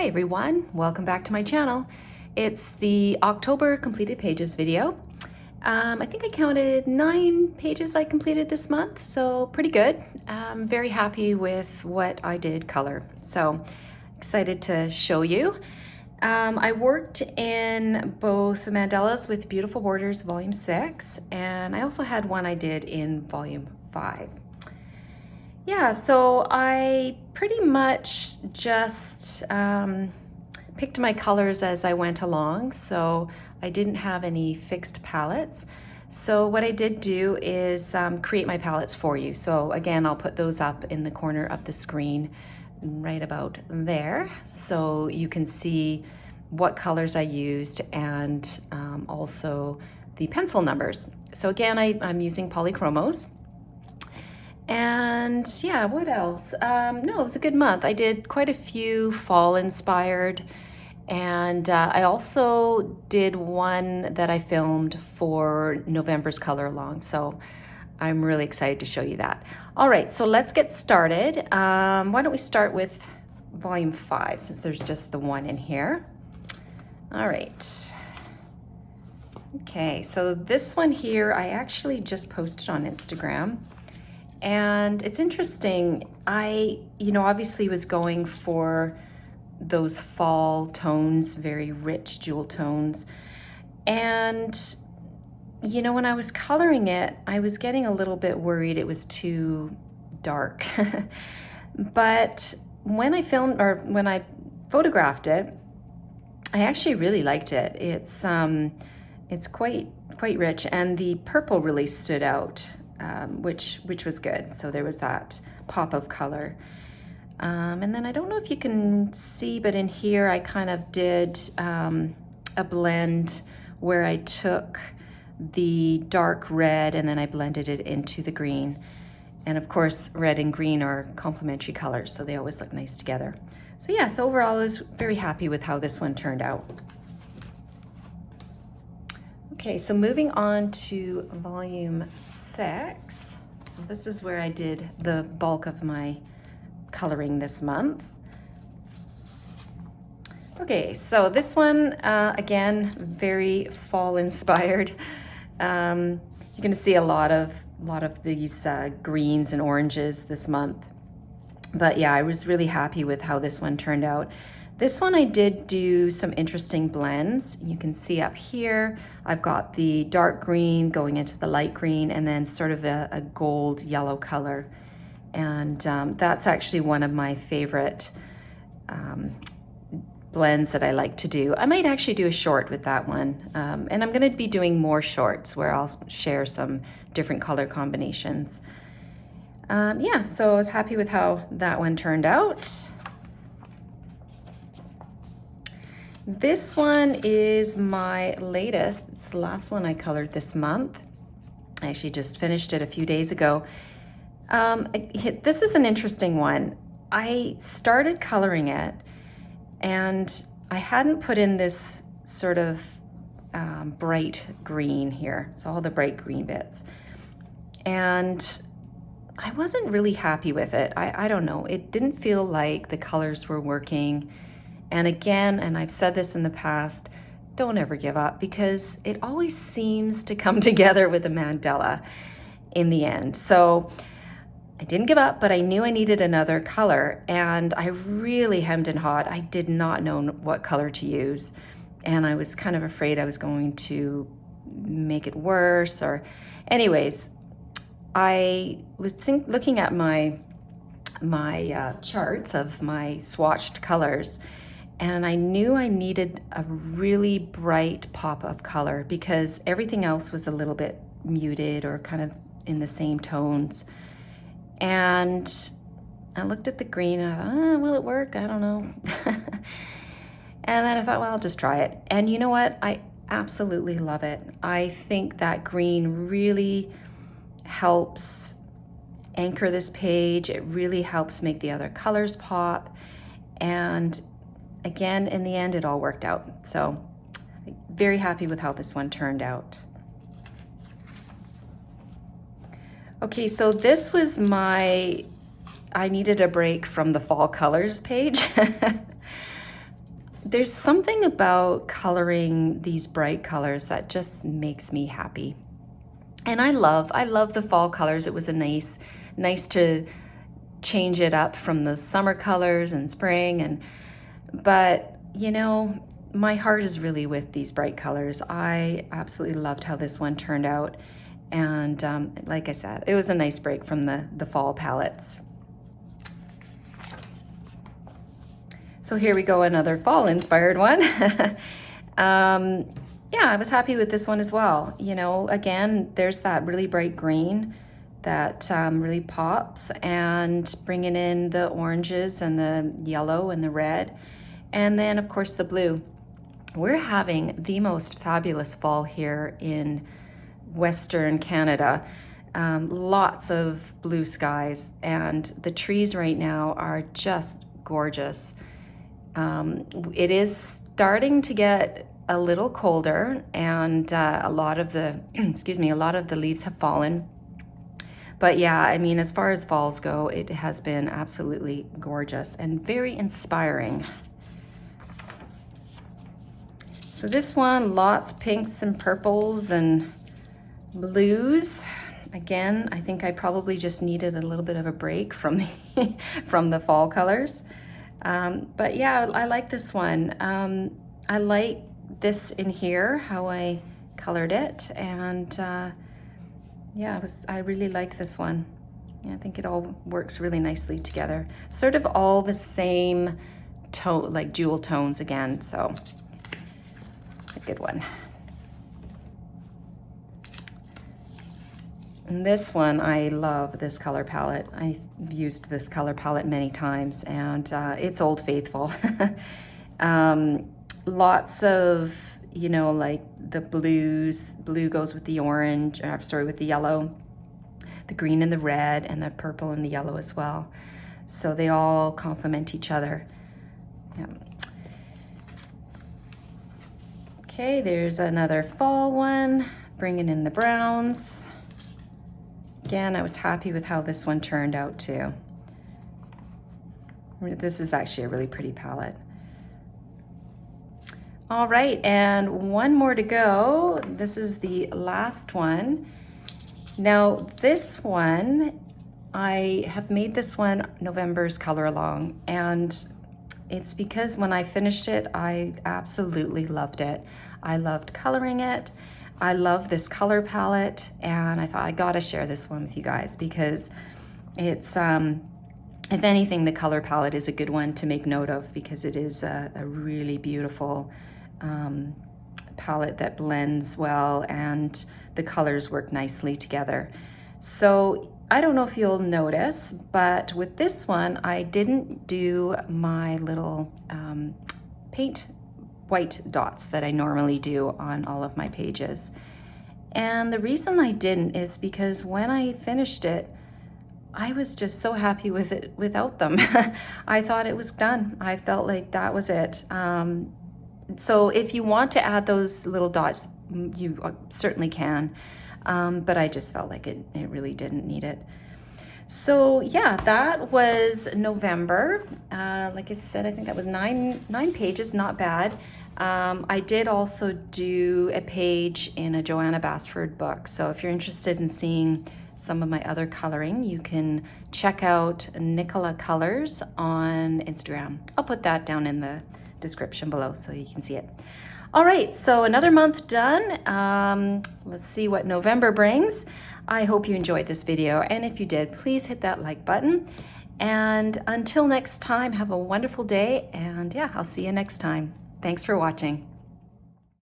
Hi everyone, welcome back to my channel. It's the October completed pages video. I think I counted 9 pages I completed this month, so pretty good. I'm very happy with what I did color, so excited to show you. I worked in both Mandalas with Beautiful Borders Volume 6, and I also had one I did in Volume 5. Yeah, so I pretty much just picked my colors as I went along, so I didn't have any fixed palettes. So what I did do is create my palettes for you. So again, I'll put those up in the corner of the screen right about there, so you can see what colors I used and also the pencil numbers. So again, I'm using polychromos. And yeah, what else? No, it was a good month. I did quite a few fall inspired, and I also did one that I filmed for November's color along. So I'm really excited to show you that. All right, so let's get started. Why don't we start with volume 5, since there's just the one in here. All right. Okay, so this one here, I actually just posted on Instagram. And it's interesting, I obviously was going for those fall tones, very rich jewel tones. And, when I was coloring it, I was getting a little bit worried it was too dark. But when I photographed it, I actually really liked it. It's quite rich, and the purple really stood out. Which was good. So there was that pop of color. And then I don't know if you can see, but in here I kind of did a blend where I took the dark red and then I blended it into the green. And of course, red and green are complementary colors, so they always look nice together. So yeah, so overall I was very happy with how this one turned out. Okay, so moving on to volume 6. So this is where I did the bulk of my coloring this month. Okay, so this one, again, very fall inspired. You're gonna see a lot of these greens and oranges this month. But yeah, I was really happy with how this one turned out. This one I did do some interesting blends. You can see up here, I've got the dark green going into the light green and then sort of a gold yellow color. And that's actually one of my favorite blends that I like to do. I might actually do a short with that one. And I'm gonna be doing more shorts where I'll share some different color combinations. Yeah, so I was happy with how that one turned out. This one is my latest. It's the last one I colored this month. I actually just finished it a few days ago. This is an interesting one. I started coloring it and I hadn't put in this sort of bright green here. So all the bright green bits. And I wasn't really happy with it. I don't know. It didn't feel like the colors were working. And again, and I've said this in the past, don't ever give up, because it always seems to come together with a mandala in the end. So I didn't give up, but I knew I needed another color, and I really hemmed and hawed. I did not know what color to use, and I was kind of afraid I was going to make it worse. Or anyways, I was looking at my charts of my swatched colors, and I knew I needed a really bright pop of color because everything else was a little bit muted or kind of in the same tones. And I looked at the green and I thought, will it work? I don't know. And then I thought, well, I'll just try it. And you know what? I absolutely love it. I think that green really helps anchor this page. It really helps make the other colors pop. And again, in the end, it all worked out. So very happy with how this one turned out. Okay, so this was I needed a break from the fall colors page. there's something about coloring these bright colors that just makes me happy. And I love the fall colors. It was a nice to change it up from the summer colors and spring, but you know, my heart is really with these bright colors. I absolutely loved how this one turned out. And like I said, it was a nice break from the fall palettes. So here we go, another fall inspired one. Yeah, I was happy with this one as well. You know, again, there's that really bright green that really pops, and bringing in the oranges and the yellow and the red. And then of course the blue. We're having the most fabulous fall here in Western Canada. Lots of blue skies, and the trees right now are just gorgeous. It is starting to get a little colder, and a lot of the a lot of the leaves have fallen. But yeah, I mean, as far as falls go, it has been absolutely gorgeous and very inspiring. So this one, lots pinks and purples and blues. Again, I think I probably just needed a little bit of a break from the from the fall colors. But yeah, I like this one. I like this in here, how I colored it, and yeah, I really like this one. Yeah, I think it all works really nicely together. Sort of all the same tone, like jewel tones again, so a good one. And this one, I love this color palette. I've used this color palette many times, and it's Old Faithful. Lots of, you know, like the blues. Blue goes with the orange, sorry, with the yellow, the green and the red, and the purple and the yellow as well. So they all complement each other. Yeah. Okay, there's another fall one, bringing in the browns. Again, I was happy with how this one turned out too. This is actually a really pretty palette. All right, and one more to go. This is the last one. Now this one, I have made this one November's color along, and it's because when I finished it, I absolutely loved it. I loved coloring it. I love this color palette, and I thought I gotta share this one with you guys because it's, if anything, the color palette is a good one to make note of because it is a really beautiful palette that blends well, and the colors work nicely together. So I don't know if you'll notice, but with this one, I didn't do my little paint white dots that I normally do on all of my pages. And the reason I didn't is because when I finished it, I was just so happy with it without them. I thought it was done. I felt like that was it. So if you want to add those little dots, you certainly can. But I just felt like it really didn't need it. So yeah, that was November. Like I said, I think that was nine pages, not bad. I did also do a page in a Joanna Basford book. So if you're interested in seeing some of my other coloring, you can check out Nicola Colors on Instagram. I'll put that down in the description below so you can see it. All right, so another month done. Let's see what November brings. I hope you enjoyed this video, and if you did, please hit that like button. And until next time, have a wonderful day, and yeah, I'll see you next time. Thanks for watching.